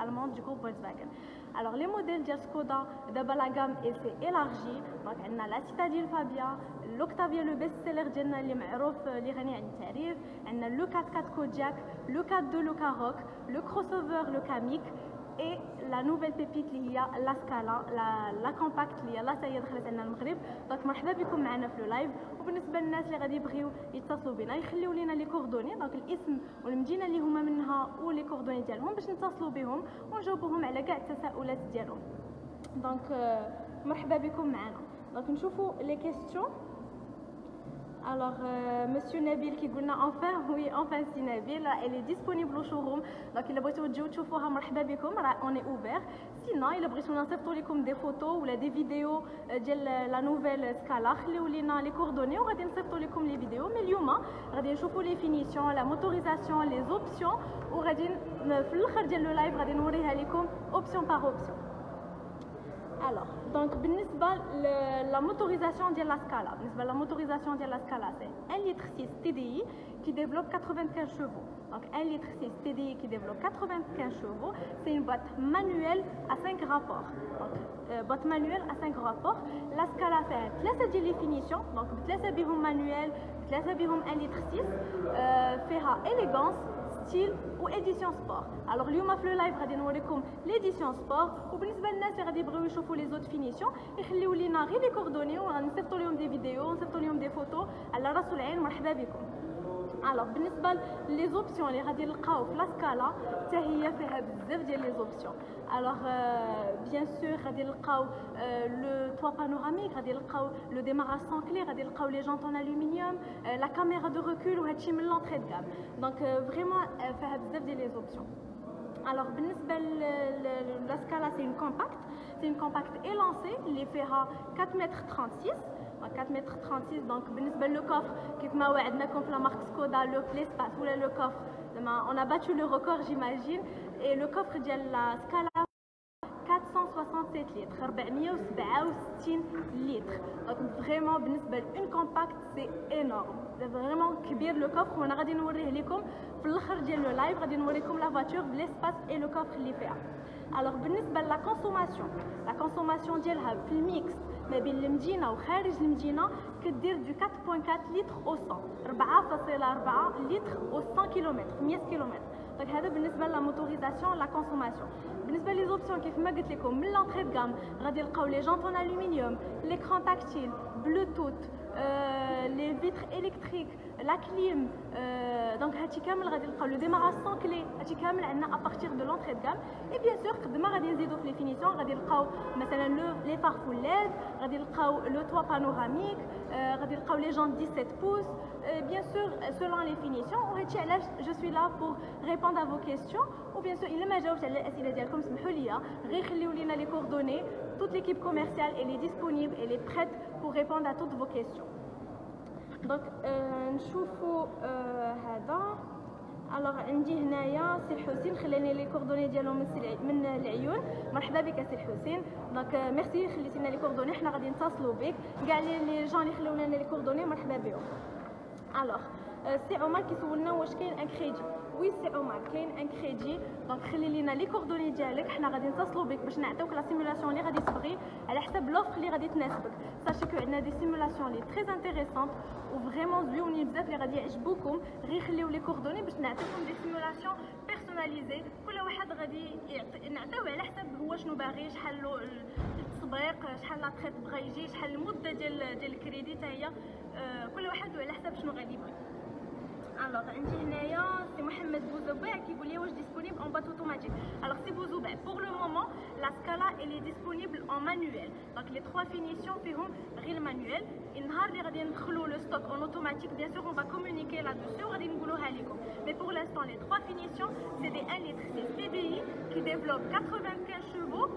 allemande du groupe Volkswagen. Alors les modèles de Skoda, d'abord la gamme s'est élargie. Donc on a la Citadine Fabia, l'Octavia le best-seller ديالنا اللي معروف اللي غني عن التعريف. On a le 4x4 Kodiaq, le 4x2 le Karoq, le crossover le Kamiq et la nouvelle pépite اللي هي la Scala, la compact اللي يلاه حتى هي دخلت عندنا المغرب. دونك مرحبا بكم معنا في اللايف. وبالنسبه للناس اللي غادي يبغيو يتصلوا بنا يخليو لينا لي كوردوني، دونك الاسم والمدينه اللي هما منها ولي كوردوني ديالهم باش نتصلوا بهم ونجاوبوهم على كاع التساؤلات ديالهم. دونك مرحبا بكم معنا. دونك نشوفوا لي كيستيون. Alors, Monsieur Nabil qui dit enfin, oui, enfin c'est Nabil, elle est disponible au showroom. Donc, il a besoin de vous voir, مرحبا بكم, on est ouvert. Sinon, il a besoin de نصيفطوا des photos ou des vidéos de la nouvelle Scala. خليو لينا les coordonnées وغادي نصيفطوا لكم les vidéos. Mais اليوم غادي نشوفوا les finitions, la motorisation, les options وغادي في الاخر ديال لو لايف غادي نوريها لكم option par option. Alors, donc, la motorisation de la Scala, la motorisation de la Scala, c'est 1,6 litre TDI qui développe 95 chevaux. Donc, 1,6 litre TDI qui développe 95 chevaux, c'est une boîte manuelle à 5 rapports. Donc, boîte manuelle à 5 rapports. La Scala fait 3 définitions, donc 3 بهم manuel, 3 بهم 1,6 litre, فيها élégance, style ou édition sport. Alors اليوم في اللايف غادي نوريكم l'édition sport وبالنسبه للناس اللي غادي يبغيو يشوفوا لي زوت فينيسيون يخليو لينا غير لي كوردوني ونصيفطوا لهم دي فيديو ونصيفطوا لهم دي فوتو على راس العين. مرحبا بكم. الوغ بالنسبه لي زوبسيون اللي غادي نلقاو في لا سكالا حتى هي فيها بزاف ديال لي زوبسيون. الوغ بيان سور غادي نلقاو لو توا بانوراميك، غادي نلقاو لو ديماراج سان كلي، غادي نلقاو لي جونط اون الومنيوم، لا كاميرا دو ريكول وهادشي من لونطري دو كام. دونك فريمون فيها بزاف ديال لي زوبسيون. Alors, la Scala, c'est une compacte élancée, اللي فيها 4,36 m. 4,36 m. Donc, le coffre, comme on في la marque Skoda, l'espace ou le coffre, on a battu le record, j'imagine. Et le coffre de la Scala, 467 litres, 467 litres. Donc, vraiment, une compacte, c'est énorme. C'est vraiment كبير le coffre. وانا غادي نوريه لكم في الاخر ديال لو لايف، غادي نوريكم لا فواتور بليسباس اي لو كوفر اللي فيها. الوغ بالنسبه لا كونسوماسيون ديالها في الميكس ما بين المدينه وخارج المدينه كدير دو 4.4 لتر او 100، 4.4 لتر او 100 كيلومتر 100 كيلومتر. دونك هذا بالنسبه لا موتوريزاسيون لا كونسوماسيون. بالنسبه لي زوبسيون كيف ما قلت لكم من لونطري دو غام غادي نلقاو لي جونط اون الومنيوم، ليكران تاكتيل، بلوتوث، les vitres électriques, la clim, donc هادشي كامل غادي نلقاو لو ديماراج سون كلي، هادشي كامل عندنا ابارتيغ دو لونطري دو غام. اي بيان سور قد ما غادي نزيدو في لي فينيسيون غادي نلقاو مثلا لي فار فول ليد، غادي نلقاو لو توا بانوراميك، غادي نلقاو لي جونط 17 بوس، بيان سور سولون لي فينيسيون. وهادشي علاش جو سوي لا بور ريبوندر ا فو كيستيون. وبيان سور الا ما جاوبتش على الاسئله ديالكم سمحوا لي غير خليو لينا لي كوردوني. toute l'équipe commerciale elle est disponible, elle est prête pour répondre à toutes vos questions. Donc نشوفوا هذا. الوغ عندي هنايا سي الحسين خلاني لي كوردوني ديالهم من العيون. مرحبا بك سي الحسين. دونك ميرسي خليتينا لي كوردوني، حنا غادي نتصلوا بك كاع لي جون اللي خلاو لنا لي كوردوني مرحبا بهم. الوغ سي عمر كيسولنا واش كاين ان كريدي. وي سي عمر كاين ان كريدي. دونك خلي لينا لي كوردوني ديالك، حنا غادي نتصلوا بك باش نعطيوك لا سيمولاسيون اللي غادي تبغي على حسب لوفر اللي غادي تناسبك. ساشي كو عندنا دي سيمولاسيون لي تري انتريسونط وفريمون زويونين بزاف اللي غادي يعجبوكم. غير خليو لي كوردوني باش نعطيكم دي سيمولاسيون بيرسوناليزي، كل واحد غادي نعطيوه على حسب هو شنو باغي، شحال التسبيق، شحال لا تريت بغا يجي، شحال المده ديال الكريدي حتى هي كل واحد على حسب شنو غادي يبغي. Alors, عندي هنايا سي محمد بوزوبع كيقول لي واش ديسپونيبل اون بات اوتوماتيك. Alors سي بوزوبع pour le moment la Scala elle est disponible en manuel. Donc les 3 finitions فيهم غير المانيوال. النهار اللي غادي ندخلوا لو ستوك اون اوتوماتيك bien sûr on va communiquer là-dessus وغادي نقولوها لكم. Mais pour l'instant les 3 finitions c'est des 1 litre TDI qui développe 95 chevaux,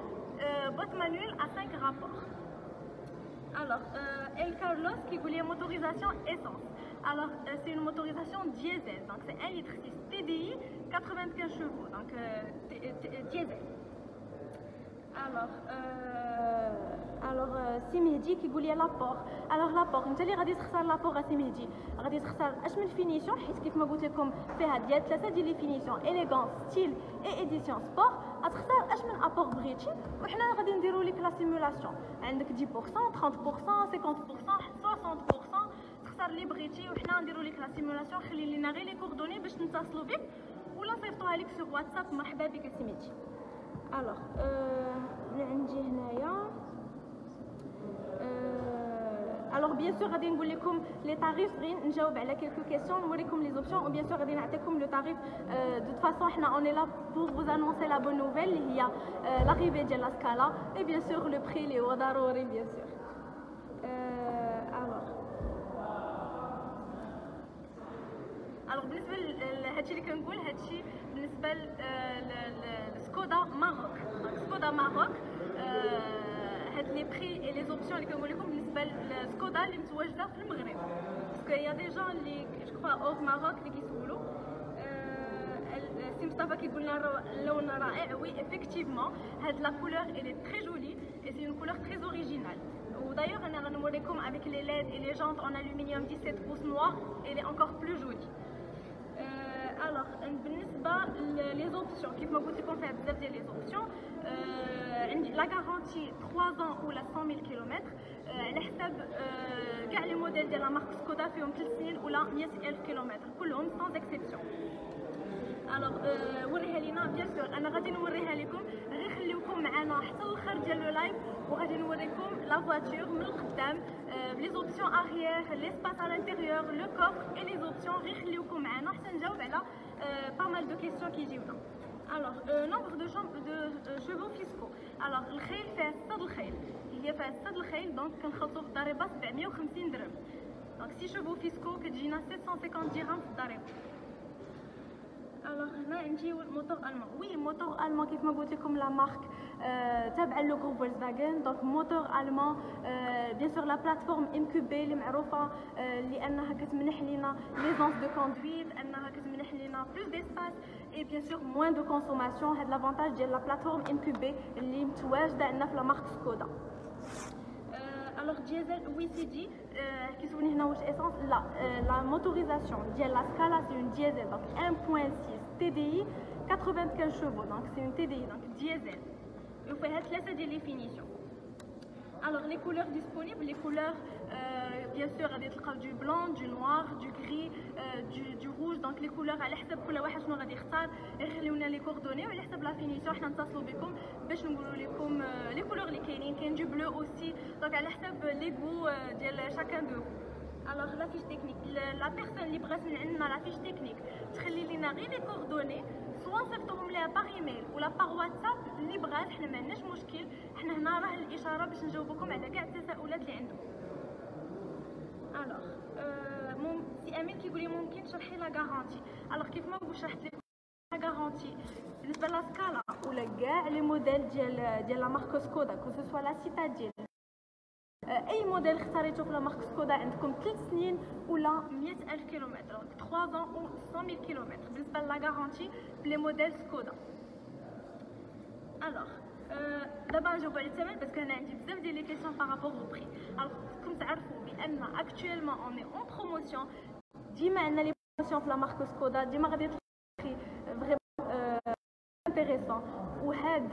boîte manuelle à 5 rapports. Alors El Carlos كيقول لي motorisation essence. Alors, c'est une motorisation diesel, donc c'est 1,6 litre TDI, 95 chevaux, donc diesel. Alors الوغ سي مهدي كيقول لي لابور. الوغ لابور انت اللي غادي تختار لابور سي مهدي، غادي تختار اش من فينيسيون، حيت كيف ما قلت لكم فيها ديال 3 ديال لي فينيسيون: اليغون، ستيل اي اديسيون سبور. غتختار اش من ابور بغيتي، وحنا غادي نديرو لك لا سيمولاسيون. عندك 10%، 30%، 50%، 60%، تختار اللي بغيتي وحنا نديرو لك لا سيمولاسيون. خلي لينا غير لي كوردوني باش نتصلوا بك ولا نصيفطوها لك سور واتساب. مرحبا بك سي مهدي. الوغ من عندي هنايا الوغ بيان سور غادي نقول لكم لي طاريف، غير نجاوب على كيلكو كيسيون، نوريكم لي زوبسيون، وبيان سور غادي نعطيكم لو طاريف. دو فاسون حنا اوني لا بور فوز انونسي لا بون نوفيل اللي هي لاغيفي ديال لا سكالا، اي بيان سور لو بري اللي هو ضروري بيان سور. الوغ بالنسبه لهادشي اللي كنقول، هادشي بالنسبه لسكودا ماروك. سكودا ماروك هاد لي بري اي لي زوبسيون اللي كنقول لكم بالنسبه لسكودا اللي متواجده في المغرب، باسكو يا دي جون اللي جو كخوا اور ماروك اللي كيسولوا. سي مصطفى كيقول لنا اللون رائع. وي افيكتيفمون هاد لا كولور الي تري جولي اي سي اون كولور تري اوريجينال. ودايوغ انا غنوريكم افيك لي ليد اي لي جونت اون الومنيوم 17 pouces noir et elle est encore plus jolie. الوغ بالنسبه لي زوبسيون كيف ما قلت لكم فيها بزاف ديال لي زوبسيون. عندي لا غارونتي 3 ans ولا 100,000 كيلومتر، على حساب كاع لي موديل ديال لا مارك سكودا فيهم 3 سنين ولا 100,000 كيلومتر كلهم سان اكسبسيون. الوغ وريها لينا بيان سور، انا غادي نوريها لكم، غير خليوكم معنا حتى الاخر ديال لو لايف وغادي نوريكم لا فواتور من القدام لي زوبسيون اريير، لي سباس على الانتيريور، لو كوفر اي لي زوبسيون. غير خليوكم معنا حتى نجاوب على با مال دو كيسيون كيجيونا. الوغ نومبر دو شوفو فيسكو. الوغ الخيل فيها 6 الخيل، هي فيها 6 الخيل، دونك كنخلصو في الضريبه 750 درهم. دونك 6 شوفو فيسكو كتجينا 750 درهم في الضريبه. الوغ هنا عندي موتور المون. وي موتور المون كيف ما قلت لكم لا مارك تابعه لو جروب فولكسفاغن، دونك موتور المون. بيان سور لا بلاتفورم ام كيو بي اللي معروفه لانها كتمنح لينا ليزونس دو كوندويت، انها كتمنح لينا بلوس ديسباس اي بيان سور موان دو كونسوماسيون. هاد لافونتاج ديال لا بلاتفورم ام كيو بي اللي متواجده عندنا في لا مارك سكودا. الوغ ديزل وي سي دي كيسولني هنا واش اسونس. لا لا موتوريزاسيون ديال لا سكالا سي اون ديزل، دونك 1.6 تي دي اي 95 شوفو، دونك سي اون تي دي اي دونك ديزل وفيها 3 ديال لي فينيسيون. الوغ لي كولور ديسپونيبل، لي كولور بيان سور غادي تلقاو دو بلون، دو نوار، دو غري، دو روج. دونك لي كولور على حسب كل واحد شنو غادي يختار. خليونا لي كوردوني وعلى حسب لا فينيسيون حنا نتصلوا بكم باش نقولوا لكم لي كولور اللي كاينين. كاين دو بلو اوسي، دونك على حسب لي غو ديال شاكان دو. الوغ لا فيش تكنيك، لا بيرسون اللي بغات من عندنا لا فيش تكنيك تخلي لينا غير لي كوردوني، سوا نصيفطوهم ليها باغ ايميل ولا باغ واتساب، اللي بغات حنا ما عندناش مشكل. حنا هنا راه الاشاره باش نجاوبكم على كاع التساؤلات اللي عندكم. الوغ سي امين كيقول لي ممكن تشرحي لا غارونتي. الوغ كيف ما شرحت لكم لا غارونتي بالنسبه لا سكالا ولا كاع لي موديل ديال لا مارك سكودا، كو سو سوا لا سيتاديل، اي موديل اختاريتو في لا مارك سكودا عندكم 3 سنين ولا 100,000 كيلومتر، دونك 3 ans و 100,000 كيلومتر بالنسبه لا غارونتي بلي موديل سكودا. الوغ دابا نجاوب على الثمن باسكو انا عندي بزاف ديال لي كيسيون بارابور او بري. الوغ كنتم تعرفوا بان اكطويلمون اوني اون بروموسيون، ديما عندنا لي بروموسيون في لا مارك سكودا، ديما غادي تلقاي فريمون انتريسون. وهاد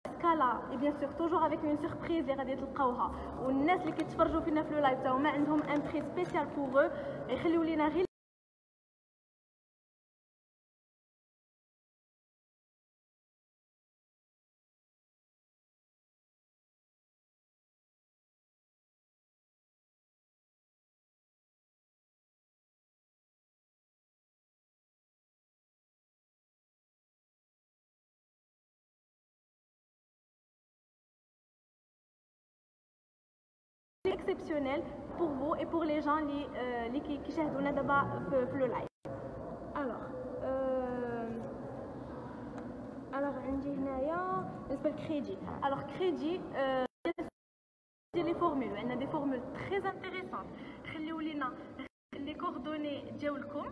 سكالا اي بيان سور توجور افيك اون سوربريز اللي غادي تلقاوها، والناس اللي كيتفرجوا فينا في لو لايف تا هما عندهم ان بري سبيسيال بوغ او. يخليو لينا غير exceptionnel pour vous et pour les gens اللي كيشاهدونا دابا في لو لايف. الوغ عندي هنايا بالنسبه للكريدي. الوغ كريدي ديال لي فورمول، عندنا دي فورمول تري انتريسون. خليو لينا لي كوردوني ديالكم،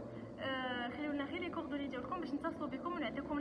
خليو لنا غير لي كوردوني ديالكم باش نتصلوا بكم ونعطيكم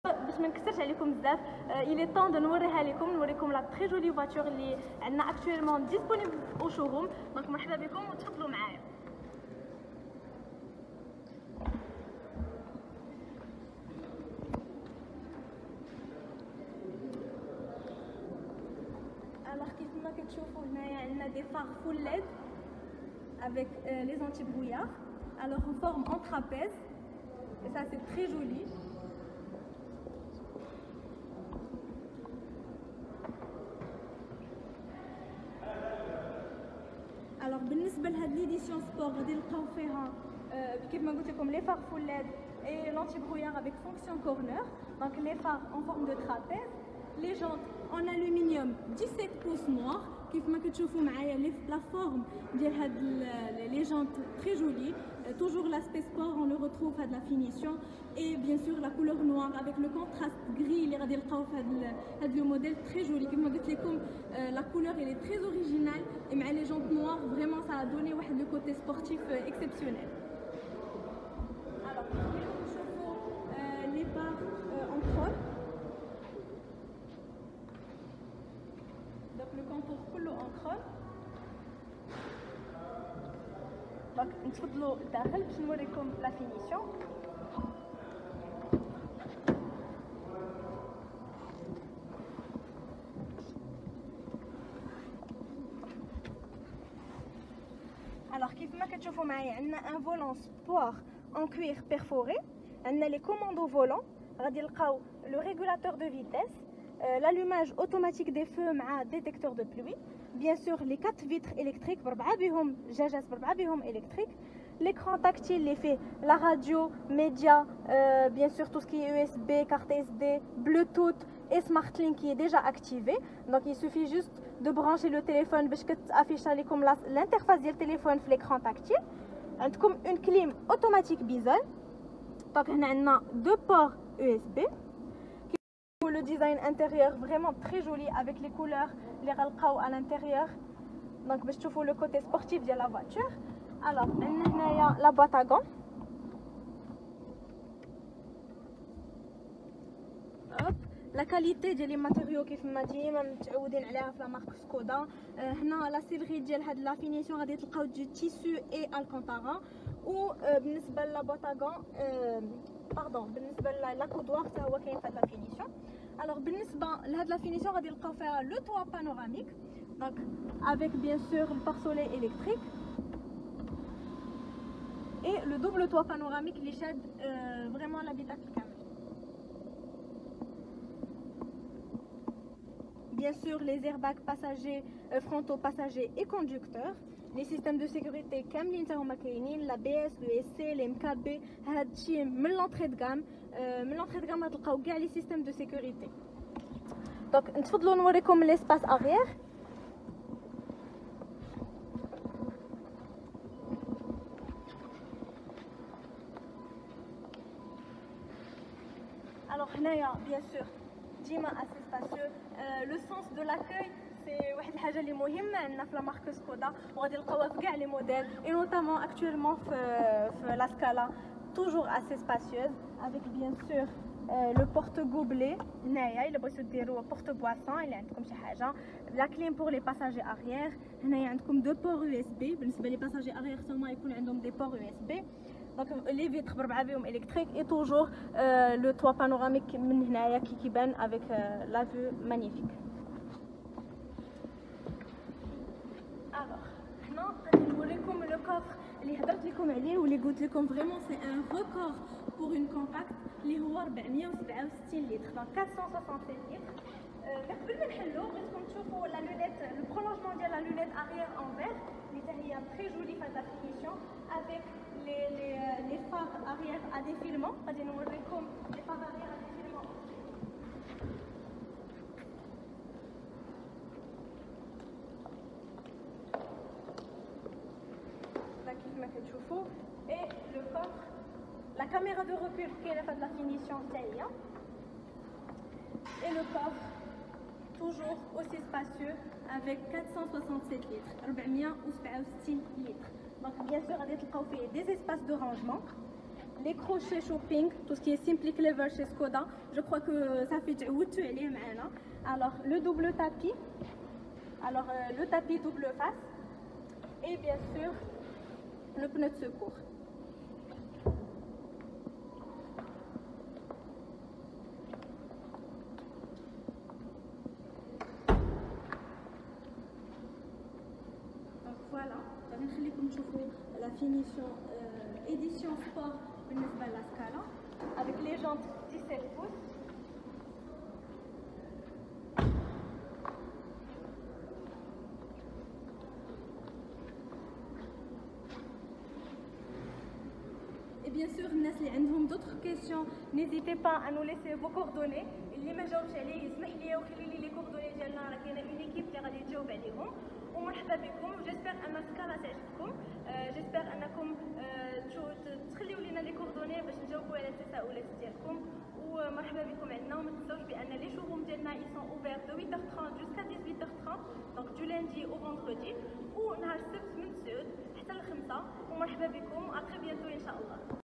باش ما نكثرش عليكم بزاف il est temps de نوريها لكم نوريكم لا تري جولي فواتور اللي عندنا اكطويلمون ديسپونيبل او شوروم. دونك مرحبا بكم وتفضلوا معايا. Alors كيف ما كتشوفوا هنايا عندنا دي فار فول ليد avec les anti-brouillards, alors en forme en trapèze, et ça c'est très joli. Alors بالنسبة لهاد l'édition sport غادي نلقاو فيها كيف ما قلت لكم les phares full LED et l'anti-brouillard avec fonction corner, donc les phares en forme de trapèze, les jantes en aluminium 17 pouces noir. كيف ما كتشوفوا معايا la forme ديال هاد les jantes très jolies, toujours l'aspect sport on le retrouve à de la finition, et bien sûr la couleur noire avec le contraste gris اللي غادي نلقاو في هاد le modèle très joli. كيف ما قلت لكم la couleur elle est très originale et مع les jantes noires vraiment ça a donné واحد le côté sportif exceptionnel. Alors نشوفوا les barres en chrome. Donc le contour كله en chrome. Donc نتفضلوا الداخل باش نوريكم la finition. Alors كيف ما كتشوفوا معايا عندنا un volant sport en cuir perforé, عندنا les commandes au volant, غادي نلقاو le régulateur de vitesse, l'allumage automatique des feux مع détecteur de pluie, bien sûr les 4 vitres électriques بربعة بهم جاجات بربعة بهم électrique, l'écran tactile les fait la radio, média, bien sûr tout ce qui est USB, carte SD, Bluetooth et SmartLink qui est déjà activé. Donc il suffit juste de brancher le téléphone باش كتافيش لكم l'interface ديال التليفون في l'écran tactile. عندكم une clim automatique bisel. Donc هنا عندنا 2 ports USB. Le design intérieur vraiment très joli avec les couleurs اللي غنلقاو à l'intérieur. Donc باش تشوفوا le côté sportif de la voiture. Alors عندنا هنايا la boîte à gants. Hop. La qualité ديال لي ماتيريو كيف ما ديما متعودين عليها في لا مارك سكودا. هنا لا سيلري ديال هاد لا فينيسيون غادي تلقاو دو تيسو اي الكونتارا. و بالنسبه لا بوط ا غون باردون بالنسبه لا كودوار حتى هو كاين في هاد لا فينيسيون. الوغ بالنسبه لهاد لا فينيسيون غادي نلقاو فيها لو توا بانوراميك دونك افيك بيان سور البارسولي الكتريك اي لو دوبل توا بانوراميك اللي شاد فريمون لابيتاكل كامل. Bien sûr, les airbags passagers, frontaux passagers et conducteurs. Les systèmes de sécurité كاملين تا هما كاينين. l'ABS, l'ESC, l'MKB. هادشي من l'entrée de gamme. من l'entrée de gamme غتلقاو كاع les systèmes de sécurité. Donc نتفضلوا نوريكم l'espace arrière. Alors هنايا bien sûr ديما assez spacieux. Le sens de l'accueil c'est واحد الحاجه اللي مهمه عندنا في لا مارك سكودا وغادي نلقاوها في كاع لي موديل et notamment actuellement في la Scala toujours assez spacieuse avec bien sûr le porte gobelet هنايا الا بغيتو ديروا porte boisson الا عندكم شي حاجه. la clim pour les passagers arrière. هنايا عندكم 2 ports USB بالنسبه لي passagers arrière حتى هما يكون عندهم des ports USB. Donc les vitres بربعه بهم électriques et toujours le toit panoramique من هنايا كي كيبان avec la vue magnifique. Alors هنا غادي نوريكم لو كوفر اللي هضرت لكم عليه واللي قلت لكم فريمون سي ان ريكورد بور اون كومباكت اللي هو 467 لتر دونك 467 لتر. قبل ما نحلو بغيتكم تشوفوا لا لونيت لو برولونجمون ديال لا لونيت اريير انفير اللي حتى هي تري جولي في هاد لا فينيسيون افيك les phares arrière à défilement. غادي نوريكم les phares arrière à défilement. كيف ما كتشوفوا et le coffre la caméra de recul كاينه في هاد لا فينيسيون حتى هي et le coffre toujours aussi spacieux avec 467 litres 467 litres. Donc bien sûr غادي تلقاو فيه des espaces de rangement les crochets shopping, tout ce qui est Simply Clever chez Skoda. Je crois que ça fait تعودتوا عليه معنا. Alors le double tapis, alors le tapis double face et bien sûr le pneu de secours. Donc voilà, غادي نخليكم تشوفوا la finition édition sport بالنسبة la Scala avec les jantes 17 pouces. Et bien sûr, الناس اللي عندهم d'autres questions, n'hésitez pas à nous laisser vos coordonnées. اللي ما جاوبش عليه يسمح لي وخلي لي لي كوردوني ديالنا، راه كاينه اون ايكيب اللي غادي تجاوب عليهم. ومرحبا بكم، جيسبر ان سكالا تعجبكم، جيسبر انكم تخليو لينا لي كوردوني باش نجاوبوا على التساؤلات ديالكم. ومرحبا بكم عندنا، وما تنساوش بان لي شوروم ديالنا ils sont ouverts de 8h30 jusqu'à 18h30 donc du lundi au vendredi، ونهار السبت من 9 حتى ل 5. ومرحبا بكم، à très bientôt ان شاء الله.